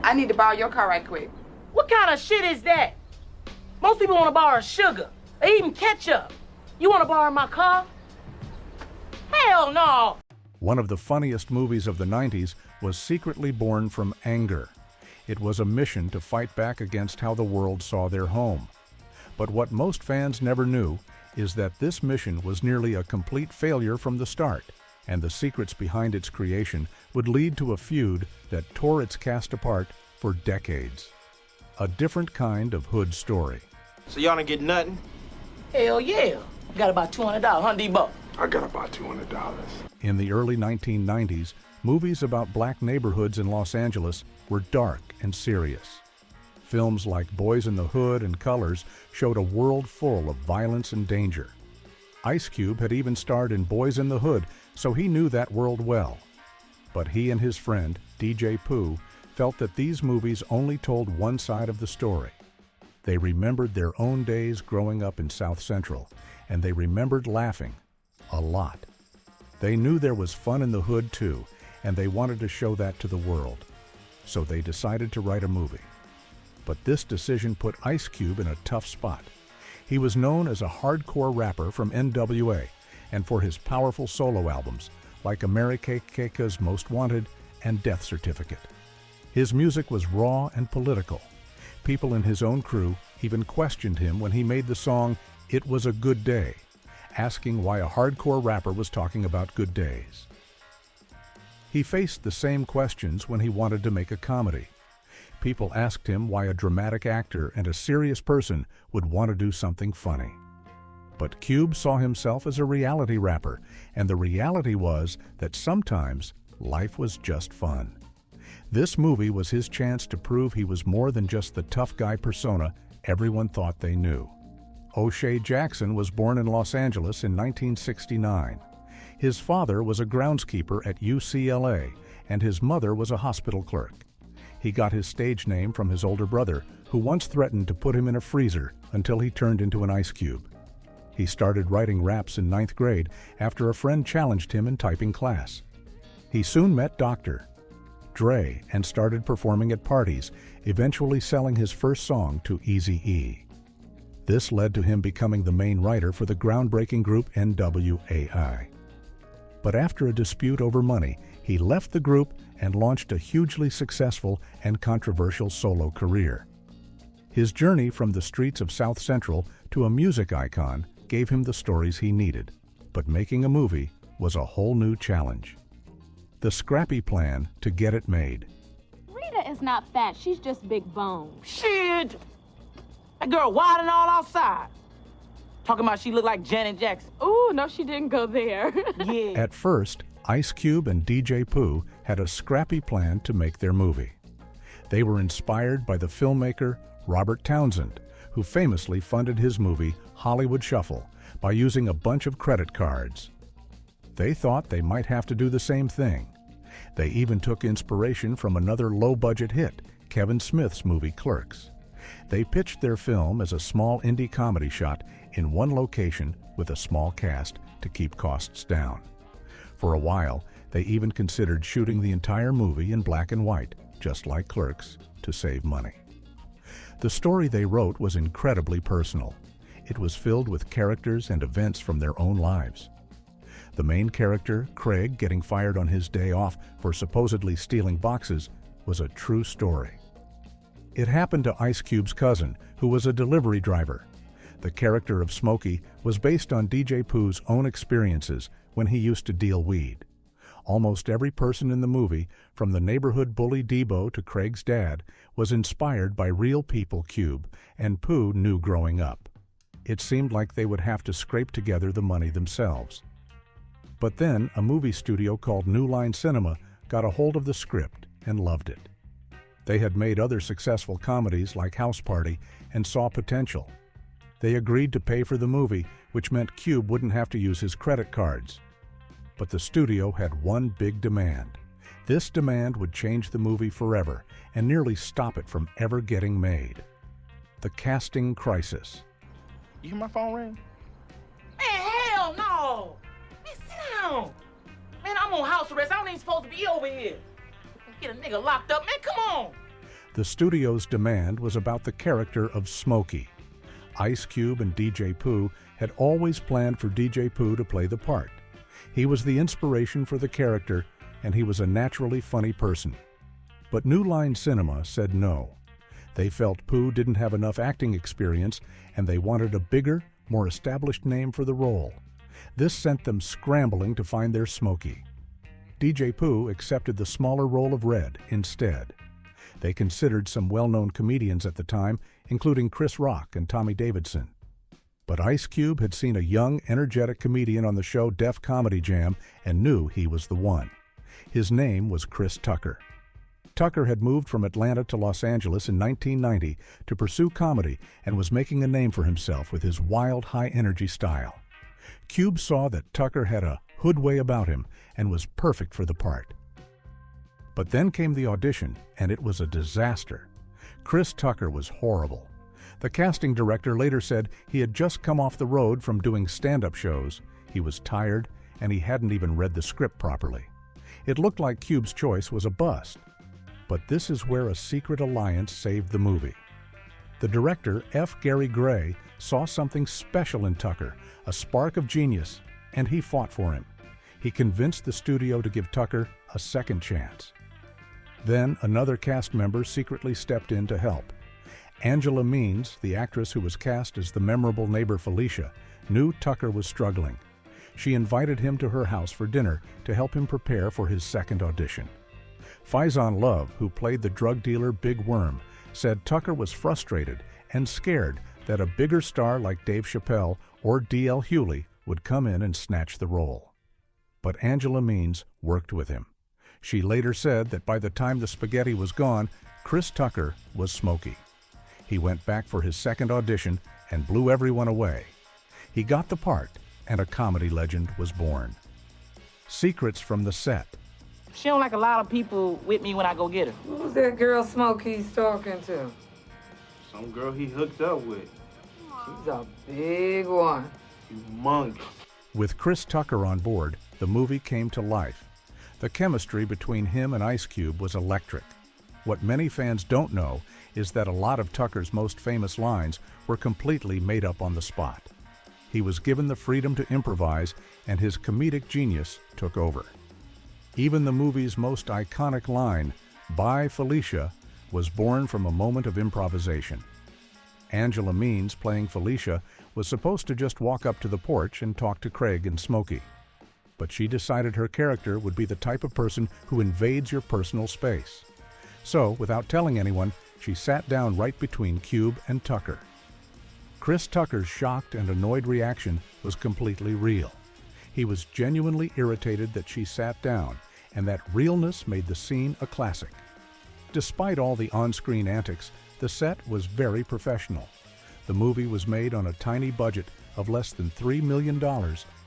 I need to borrow your car right quick. What kind of shit is that? Most people want to borrow sugar or even ketchup. You want to borrow my car? Hell no! One of the funniest movies of the 90s was secretly born from anger. It was a mission to fight back against how the world saw their home. But what most fans never knew is that this mission was nearly a complete failure from the start, and the secrets behind its creation would lead to a feud that tore its cast apart for decades. A different kind of hood story. So y'all didn't get nothing? Hell yeah. Got about $200, huh, D-Bo? I got about $200. In the early 1990s, movies about black neighborhoods in Los Angeles were dark and serious. Films like Boys in the Hood and Colors showed a world full of violence and danger. Ice Cube had even starred in Boys in the Hood, so he knew that world well. But he and his friend, DJ Pooh, felt that these movies only told one side of the story. They remembered their own days growing up in South Central, and they remembered laughing a lot. They knew there was fun in the hood too, and they wanted to show that to the world. So they decided to write a movie. But this decision put Ice Cube in a tough spot. He was known as a hardcore rapper from NWA, and for his powerful solo albums, like America's Most Wanted and Death Certificate. His music was raw and political. People in his own crew even questioned him when he made the song "It Was a Good Day," asking why a hardcore rapper was talking about good days. He faced the same questions when he wanted to make a comedy. People asked him why a dramatic actor and a serious person would want to do something funny. But Cube saw himself as a reality rapper, and the reality was that sometimes life was just fun. This movie was his chance to prove he was more than just the tough guy persona everyone thought they knew. O'Shea Jackson was born in Los Angeles in 1969. His father was a groundskeeper at UCLA, and his mother was a hospital clerk. He got his stage name from his older brother, who once threatened to put him in a freezer until he turned into an ice cube. He started writing raps in 9th grade after a friend challenged him in typing class. He soon met Dr. Dre and started performing at parties, eventually selling his first song to Eazy-E. This led to him becoming the main writer for the groundbreaking group NWA. But after a dispute over money, he left the group and launched a hugely successful and controversial solo career. His journey from the streets of South Central to a music icon gave him the stories he needed, but making a movie was a whole new challenge. The scrappy plan to get it made. Rita is not fat, she's just big boned. Shit! That girl wide and all outside. Talking about she looked like Janet Jackson. Ooh, no, she didn't go there. Yeah. At first, Ice Cube and DJ Pooh had a scrappy plan to make their movie. They were inspired by the filmmaker Robert Townsend, who famously funded his movie Hollywood Shuffle by using a bunch of credit cards. They thought they might have to do the same thing. They even took inspiration from another low-budget hit, Kevin Smith's movie Clerks. They pitched their film as a small indie comedy shot in one location with a small cast to keep costs down. For a while, they even considered shooting the entire movie in black and white, just like Clerks, to save money. The story they wrote was incredibly personal. It was filled with characters and events from their own lives. The main character, Craig, getting fired on his day off for supposedly stealing boxes, was a true story. It happened to Ice Cube's cousin, who was a delivery driver. The character of Smokey was based on DJ Pooh's own experiences when he used to deal weed. Almost every person in the movie, from the neighborhood bully Debo to Craig's dad, was inspired by real people Cube and Pooh knew growing up. It seemed like they would have to scrape together the money themselves. But then a movie studio called New Line Cinema got a hold of the script and loved it. They had made other successful comedies like House Party and saw potential. They agreed to pay for the movie, which meant Cube wouldn't have to use his credit cards. But the studio had one big demand. This demand would change the movie forever and nearly stop it from ever getting made. The casting crisis. You hear my phone ring? Man, hell no! Man, sit down! Man, I'm on house arrest. I ain't even supposed to be over here. Get a nigga locked up, man, come on! The studio's demand was about the character of Smokey. Ice Cube and DJ Pooh had always planned for DJ Pooh to play the part. He was the inspiration for the character, and he was a naturally funny person. But New Line Cinema said no. They felt Pooh didn't have enough acting experience, and they wanted a bigger, more established name for the role. This sent them scrambling to find their Smokey. DJ Pooh accepted the smaller role of Red instead. They considered some well-known comedians at the time, including Chris Rock and Tommy Davidson. But Ice Cube had seen a young, energetic comedian on the show Def Comedy Jam and knew he was the one. His name was Chris Tucker. Tucker had moved from Atlanta to Los Angeles in 1990 to pursue comedy and was making a name for himself with his wild, high-energy style. Cube saw that Tucker had a hood way about him and was perfect for the part. But then came the audition, and it was a disaster. Chris Tucker was horrible. The casting director later said he had just come off the road from doing stand-up shows. He was tired, and he hadn't even read the script properly. It looked like Cube's choice was a bust. But this is where a secret alliance saved the movie. The director, F. Gary Gray, saw something special in Tucker, a spark of genius, and he fought for him. He convinced the studio to give Tucker a second chance. Then another cast member secretly stepped in to help. Angela Means, the actress who was cast as the memorable neighbor Felicia, knew Tucker was struggling. She invited him to her house for dinner to help him prepare for his second audition. Faison Love, who played the drug dealer Big Worm, said Tucker was frustrated and scared that a bigger star like Dave Chappelle or D.L. Hewley would come in and snatch the role. But Angela Means worked with him. She later said that by the time the spaghetti was gone, Chris Tucker was Smokey. He went back for his second audition and blew everyone away. He got the part, and a comedy legend was born. Secrets from the set. She don't like a lot of people with me when I go get her. Who's that girl Smokey's talking to? Some girl he hooked up with. She's a big one. Humongous. With Chris Tucker on board, the movie came to life. The chemistry between him and Ice Cube was electric. What many fans don't know is that a lot of Tucker's most famous lines were completely made up on the spot. He was given the freedom to improvise, and his comedic genius took over. Even the movie's most iconic line, "Bye, Felicia," was born from a moment of improvisation. Angela Means, playing Felicia, was supposed to just walk up to the porch and talk to Craig and Smokey. But she decided her character would be the type of person who invades your personal space. So, without telling anyone, she sat down right between Cube and Tucker. Chris Tucker's shocked and annoyed reaction was completely real. He was genuinely irritated that she sat down, and that realness made the scene a classic. Despite all the on-screen antics, the set was very professional. The movie was made on a tiny budget of less than $3 million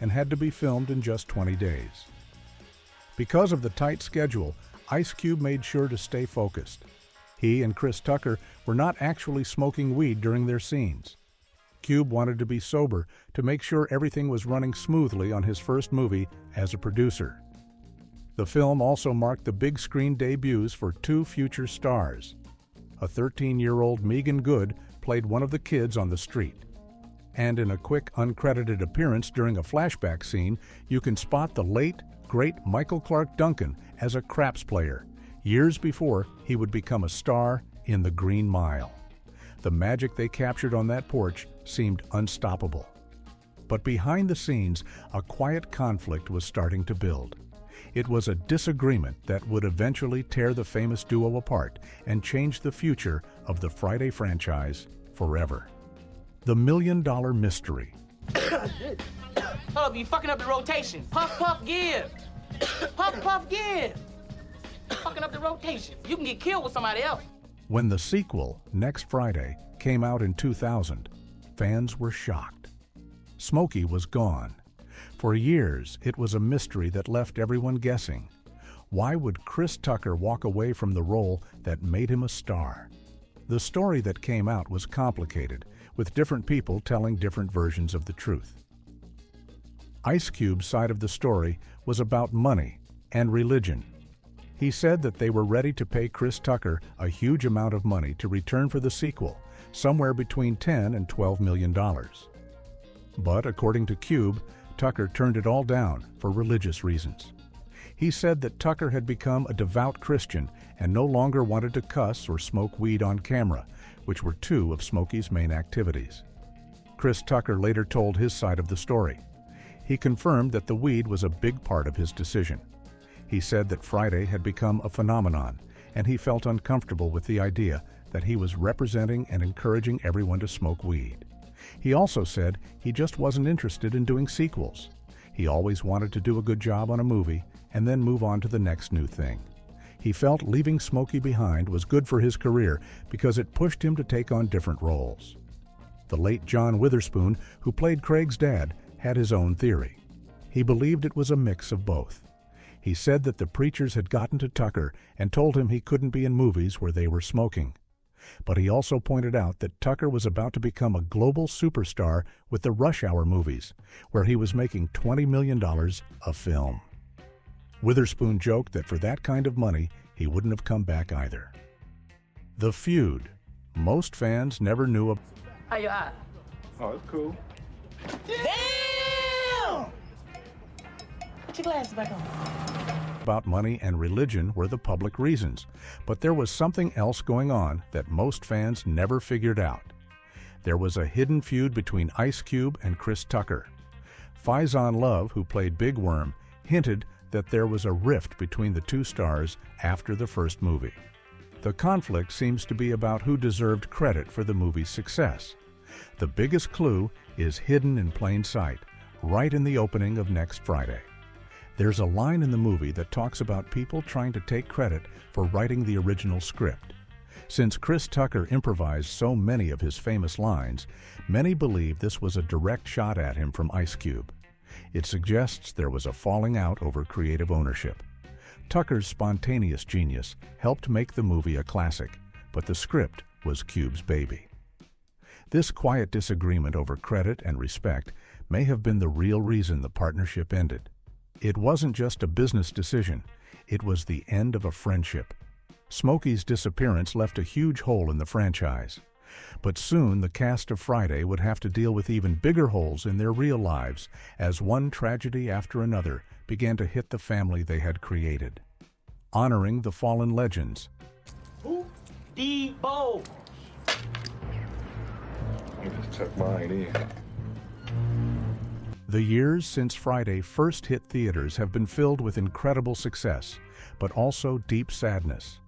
and had to be filmed in just 20 days. Because of the tight schedule, Ice Cube made sure to stay focused. He and Chris Tucker were not actually smoking weed during their scenes. Cube wanted to be sober to make sure everything was running smoothly on his first movie as a producer. The film also marked the big screen debuts for two future stars. A 13-year-old Megan Good played one of the kids on the street. And in a quick, uncredited appearance during a flashback scene, you can spot the late, great Michael Clark Duncan as a craps player, years before he would become a star in The Green Mile. The magic they captured on that porch seemed unstoppable. But behind the scenes, a quiet conflict was starting to build. It was a disagreement that would eventually tear the famous duo apart and change the future of the Friday franchise forever. The $1 Million Mystery. You fucking up the rotation. Puff, puff, give. Puff, puff, give. Fucking up the rotation. You can get killed with somebody else. When the sequel, Next Friday, came out in 2000, fans were shocked. Smokey was gone. For years, it was a mystery that left everyone guessing. Why would Chris Tucker walk away from the role that made him a star? The story that came out was complicated, with different people telling different versions of the truth. Ice Cube's side of the story was about money and religion. He said that they were ready to pay Chris Tucker a huge amount of money to return for the sequel, somewhere between $10 and $12 million. But according to Cube, Tucker turned it all down for religious reasons. He said that Tucker had become a devout Christian and no longer wanted to cuss or smoke weed on camera, which were two of Smokey's main activities. Chris Tucker later told his side of the story. He confirmed that the weed was a big part of his decision. He said that Friday had become a phenomenon, and he felt uncomfortable with the idea that he was representing and encouraging everyone to smoke weed. He also said he just wasn't interested in doing sequels. He always wanted to do a good job on a movie and then move on to the next new thing. He felt leaving Smokey behind was good for his career because it pushed him to take on different roles. The late John Witherspoon, who played Craig's dad, had his own theory. He believed it was a mix of both. He said that the preachers had gotten to Tucker and told him he couldn't be in movies where they were smoking. But he also pointed out that Tucker was about to become a global superstar with the Rush Hour movies, where he was making $20 million a film. Witherspoon joked that for that kind of money, he wouldn't have come back either. The Feud. Most fans never knew about. How your eye? Oh, it's cool. Damn! Put your glasses back on. About money and religion were the public reasons, but there was something else going on that most fans never figured out. There was a hidden feud between Ice Cube and Chris Tucker. Faizon Love, who played Big Worm, hinted that there was a rift between the two stars after the first movie. The conflict seems to be about who deserved credit for the movie's success. The biggest clue is hidden in plain sight, right in the opening of next Friday. There's a line in the movie that talks about people trying to take credit for writing the original script. Since Chris Tucker improvised so many of his famous lines, many believe this was a direct shot at him from Ice Cube. It suggests there was a falling out over creative ownership. Tucker's spontaneous genius helped make the movie a classic, but the script was Cube's baby. This quiet disagreement over credit and respect may have been the real reason the partnership ended. It wasn't just a business decision, it was the end of a friendship. Smokey's disappearance left a huge hole in the franchise. But soon the cast of Friday would have to deal with even bigger holes in their real lives as one tragedy after another began to hit the family they had created. Honoring the fallen legends. Who? Debo. Just tuck mine in. The years since Friday first hit theaters have been filled with incredible success, but also deep sadness.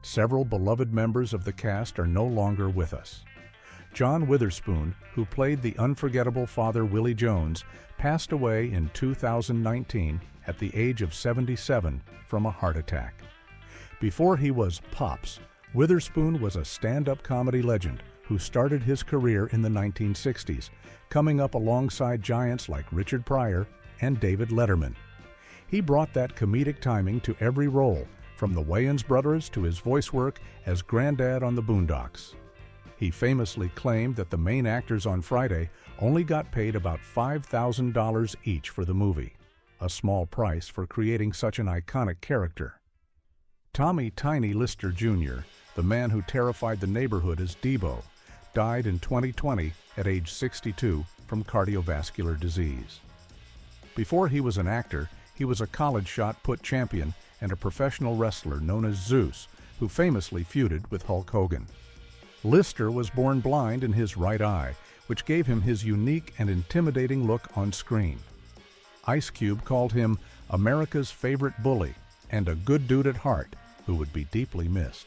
Several beloved members of the cast are no longer with us. John Witherspoon, who played the unforgettable Father Willie Jones, passed away in 2019 at the age of 77 from a heart attack. Before he was Pops, Witherspoon was a stand-up comedy legend who started his career in the 1960s, coming up alongside giants like Richard Pryor and David Letterman. He brought that comedic timing to every role, from the Wayans brothers to his voice work as Granddad on the Boondocks. He famously claimed that the main actors on Friday only got paid about $5,000 each for the movie, a small price for creating such an iconic character. Tommy Tiny Lister Jr., the man who terrified the neighborhood as Debo, died in 2020 at age 62 from cardiovascular disease. Before he was an actor, he was a college shot put champion and a professional wrestler known as Zeus, who famously feuded with Hulk Hogan. Lister was born blind in his right eye, which gave him his unique and intimidating look on screen. Ice Cube called him America's favorite bully and a good dude at heart who would be deeply missed.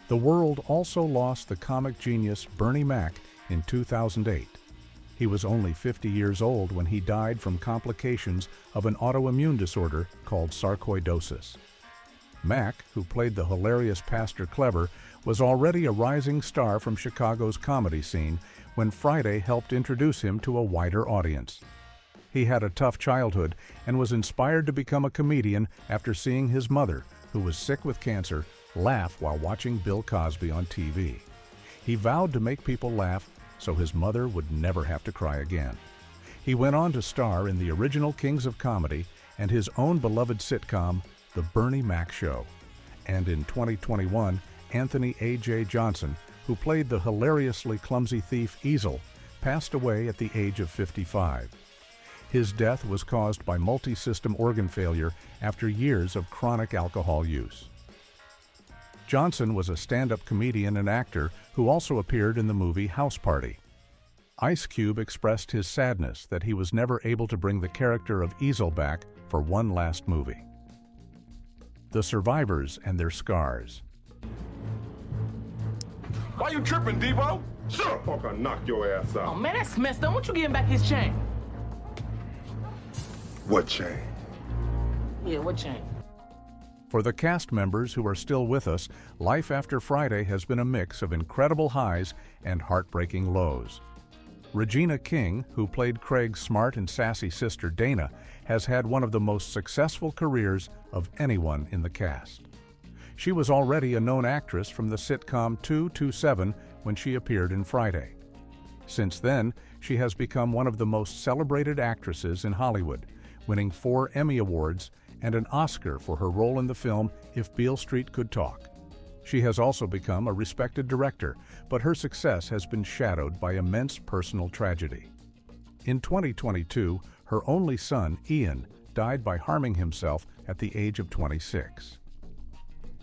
The world also lost the comic genius Bernie Mac in 2008. He was only 50 years old when he died from complications of an autoimmune disorder called sarcoidosis. Mac, who played the hilarious Pastor Clever, was already a rising star from Chicago's comedy scene when Friday helped introduce him to a wider audience. He had a tough childhood and was inspired to become a comedian after seeing his mother, who was sick with cancer, laugh while watching Bill Cosby on TV. He vowed to make people laugh so his mother would never have to cry again. He went on to star in the original Kings of Comedy and his own beloved sitcom, The Bernie Mac Show. And in 2021, Anthony A.J. Johnson, who played the hilariously clumsy thief Easel, passed away at the age of 55. His death was caused by multi-system organ failure after years of chronic alcohol use. Johnson was a stand-up comedian and actor who also appeared in the movie House Party. Ice Cube expressed his sadness that he was never able to bring the character of Easel back for one last movie. The survivors and their scars. Why you tripping, Debo? Shut up, fuck, I'll knock your ass out. Oh man, that's messed up. Won't you give him back his chain? What chain? Yeah, what chain? For the cast members who are still with us, life after Friday has been a mix of incredible highs and heartbreaking lows. Regina King, who played Craig's smart and sassy sister Dana, has had one of the most successful careers of anyone in the cast. She was already a known actress from the sitcom 227 when she appeared in Friday. Since then, she has become one of the most celebrated actresses in Hollywood, winning 4 Emmy Awards and an Oscar for her role in the film If Beale Street Could Talk. She has also become a respected director, but her success has been shadowed by immense personal tragedy. In 2022, her only son, Ian, died by harming himself at the age of 26.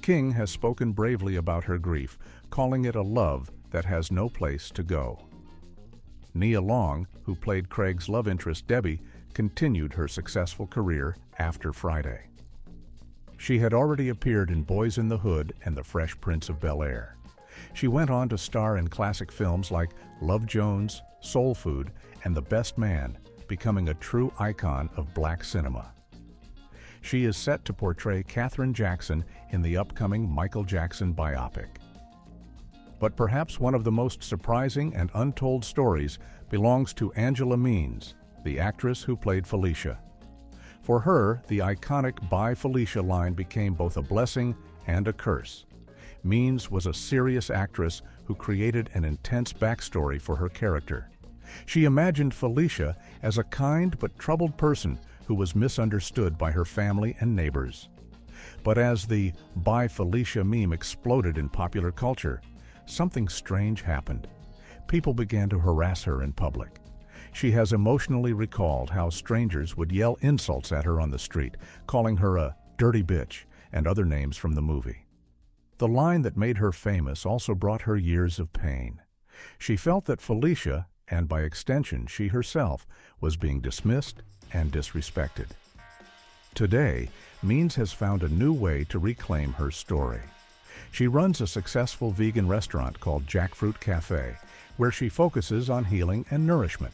King has spoken bravely about her grief, calling it a love that has no place to go. Nia Long, who played Craig's love interest Debbie, continued her successful career after Friday. She had already appeared in Boys in the Hood and The Fresh Prince of Bel-Air. She went on to star in classic films like Love Jones, Soul Food, and The Best Man, becoming a true icon of black cinema. She is set to portray Katherine Jackson in the upcoming Michael Jackson biopic. But perhaps one of the most surprising and untold stories belongs to Angela Means, the actress who played Felicia. For her, the iconic "Bye Felicia" line became both a blessing and a curse. Means was a serious actress who created an intense backstory for her character. She imagined Felicia as a kind but troubled person who was misunderstood by her family and neighbors. But as the "Bye Felicia" meme exploded in popular culture, something strange happened. People began to harass her in public. She has emotionally recalled how strangers would yell insults at her on the street, calling her a dirty bitch and other names from the movie. The line that made her famous also brought her years of pain. She felt that Felicia, and by extension she herself, was being dismissed and disrespected. Today, Means has found a new way to reclaim her story. She runs a successful vegan restaurant called Jackfruit Cafe, where she focuses on healing and nourishment.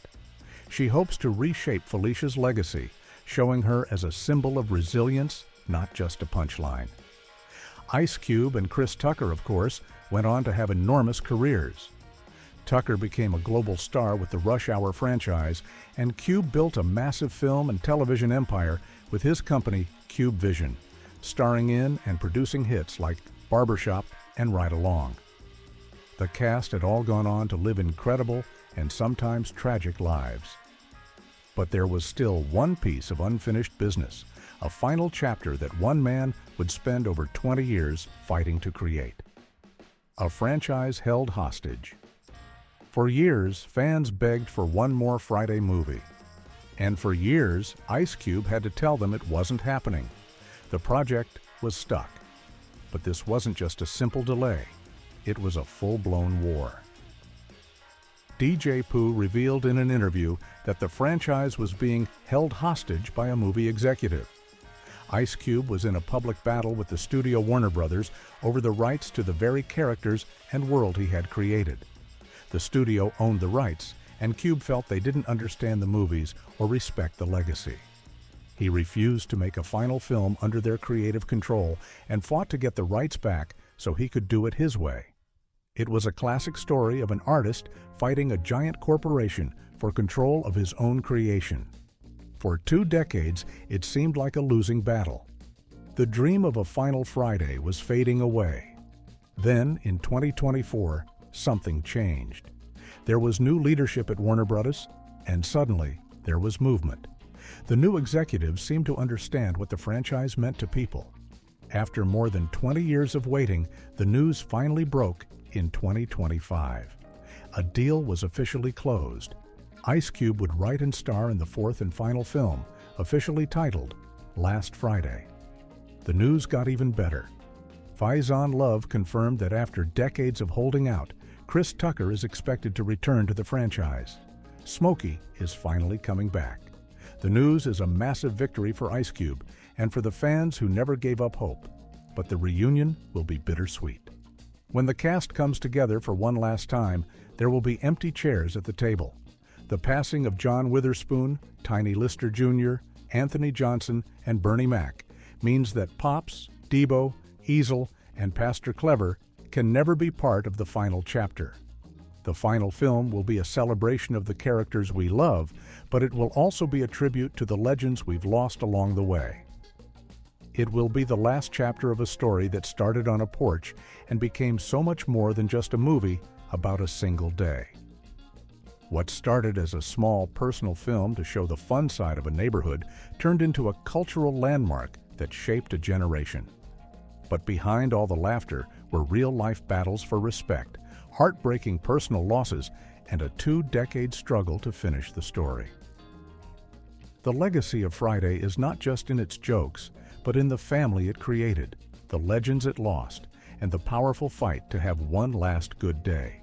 She hopes to reshape Felicia's legacy, showing her as a symbol of resilience, not just a punchline. Ice Cube and Chris Tucker, of course, went on to have enormous careers. Tucker became a global star with the Rush Hour franchise, and Cube built a massive film and television empire with his company, Cube Vision, starring in and producing hits like Barbershop and Ride Along. The cast had all gone on to live incredible and sometimes tragic lives. But there was still one piece of unfinished business, a final chapter that one man would spend over 20 years fighting to create. A franchise held hostage. For years, fans begged for one more Friday movie. And for years, Ice Cube had to tell them it wasn't happening. The project was stuck. But this wasn't just a simple delay. It was a full-blown war. DJ Pooh revealed in an interview that the franchise was being held hostage by a movie executive. Ice Cube was in a public battle with the studio Warner Brothers over the rights to the very characters and world he had created. The studio owned the rights, and Cube felt they didn't understand the movies or respect the legacy. He refused to make a final film under their creative control and fought to get the rights back so he could do it his way. It was a classic story of an artist fighting a giant corporation for control of his own creation. For 2 decades, it seemed like a losing battle. The dream of a final Friday was fading away. Then, in 2024, something changed. There was new leadership at Warner Brothers, and suddenly, there was movement. The new executives seemed to understand what the franchise meant to people. After more than 20 years of waiting, the news finally broke in 2025. A deal was officially closed. Ice Cube would write and star in the fourth and final film, officially titled Last Friday. The news got even better. Faizon Love confirmed that after decades of holding out, Chris Tucker is expected to return to the franchise. Smokey is finally coming back. The news is a massive victory for Ice Cube and for the fans who never gave up hope, but the reunion will be bittersweet. When the cast comes together for one last time, there will be empty chairs at the table. The passing of John Witherspoon, Tiny Lister Jr., Anthony Johnson, and Bernie Mac means that Pops, Debo, Easel, and Pastor Clever can never be part of the final chapter. The final film will be a celebration of the characters we love, but it will also be a tribute to the legends we've lost along the way. It will be the last chapter of a story that started on a porch and became so much more than just a movie about a single day. What started as a small personal film to show the fun side of a neighborhood turned into a cultural landmark that shaped a generation. But behind all the laughter were real-life battles for respect, heartbreaking personal losses, and a 2-decade struggle to finish the story. The legacy of Friday is not just in its jokes, but in the family it created, the legends it lost, and the powerful fight to have one last good day.